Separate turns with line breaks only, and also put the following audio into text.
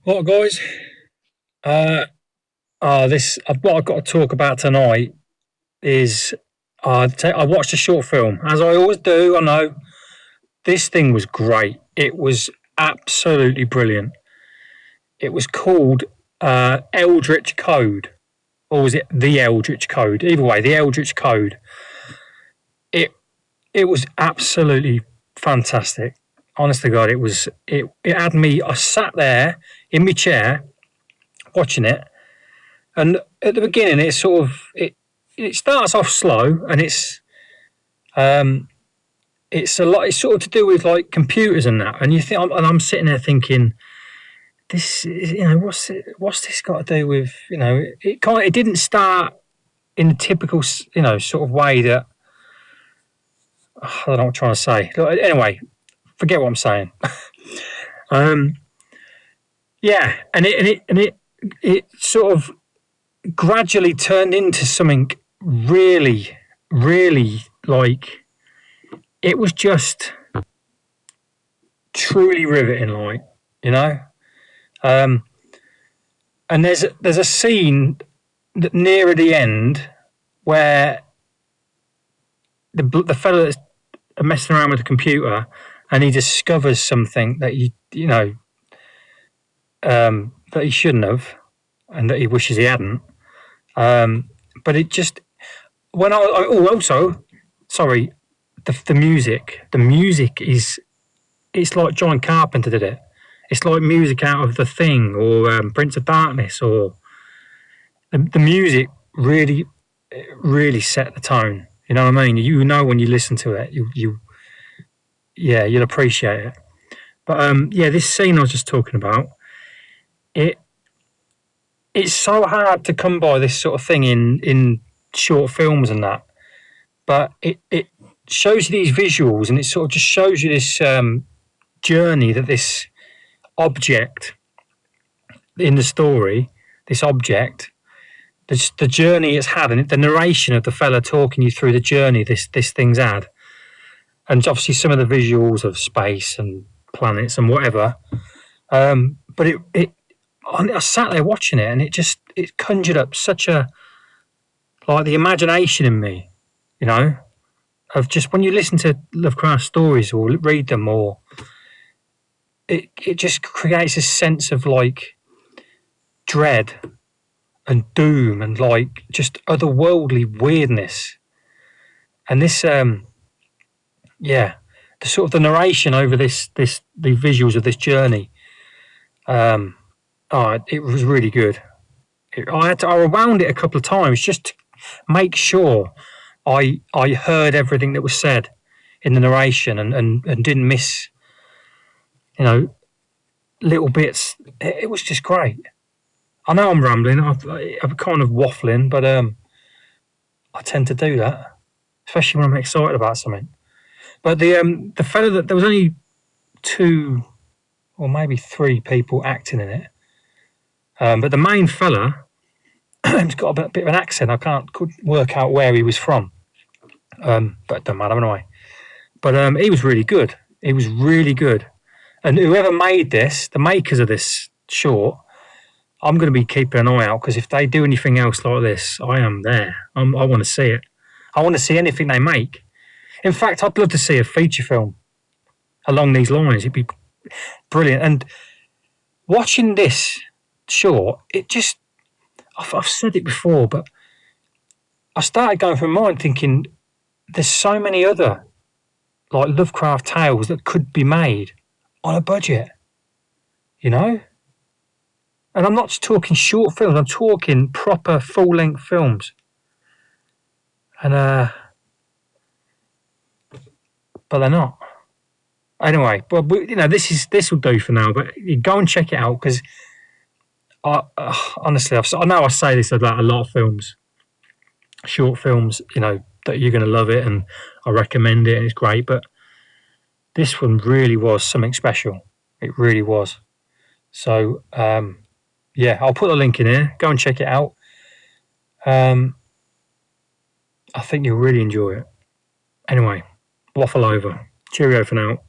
What guys? Uh, this what I've got to talk about tonight is I watched a short film as I always do. I know this thing was great. It was absolutely brilliant. It was called Eldritch Code, or was it the Eldritch Code? Either way, the Eldritch Code. It it was absolutely fantastic. Honest to God, it had me. I sat there in my chair watching it. And at the beginning, it starts off slow, and it's a lot. It's sort of to do with like computers and that. And you think, and I'm sitting there thinking, what's this got to do with it didn't start in the typical sort of way that I don't know what I'm trying to say. Anyway, forget what I'm saying. Yeah, and it sort of gradually turned into something really, really like it was just truly riveting, like you know. And there's a scene that nearer the end where the fellow that's messing around with the computer and he discovers something that that he shouldn't have and that he wishes he hadn't. But it just when I also sorry the music is it's like John Carpenter did it. It's like music out of The Thing or Prince of Darkness, or the music really set the tone. You know what I mean? You know when you listen to it, you'll appreciate it. But this scene I was just talking about, it's so hard to come by this sort of thing in short films and that. But it shows you these visuals, and it sort of just shows you this journey that this object in the story, this object, the journey it's had, and the narration of the fella talking you through the journey this thing's had, and obviously some of the visuals of space and planets and whatever. But I sat there watching it, and it conjured up such a like the imagination in me, you know, of just when you listen to Lovecraft stories or read them, or it just creates a sense of like dread and doom and like just otherworldly weirdness. And this the sort of the narration over the visuals of this journey, it was really good. I rewound it a couple of times just to make sure I heard everything that was said in the narration and didn't miss little bits. It was just great. I know I'm rambling. I'm kind of waffling, but I tend to do that, especially when I'm excited about something. But the fella that there was only 2 or maybe 3 people acting in it, but the main fella, he's got a bit of an accent. I couldn't work out where he was from, but it doesn't matter anyway. But he was really good. He was really good. And whoever made this, the makers of this short, I'm going to be keeping an eye out, because if they do anything else like this, I am there. I want to see it. I want to see anything they make. In fact, I'd love to see a feature film along these lines. It'd be brilliant. And watching this short, I've said it before, but I started going through my mind thinking there's so many other like Lovecraft tales that could be made on a budget, you know? And I'm not just talking short films, I'm talking proper full-length films. And but they're not. Anyway, but this will do for now. But you go and check it out, because honestly, I know I say this about a lot of films, short films, that you're going to love it, and I recommend it, and it's great. But this one really was something special. It really was. So I'll put the link in here. Go and check it out. I think you'll really enjoy it. Anyway, waffle over. Cheerio for now.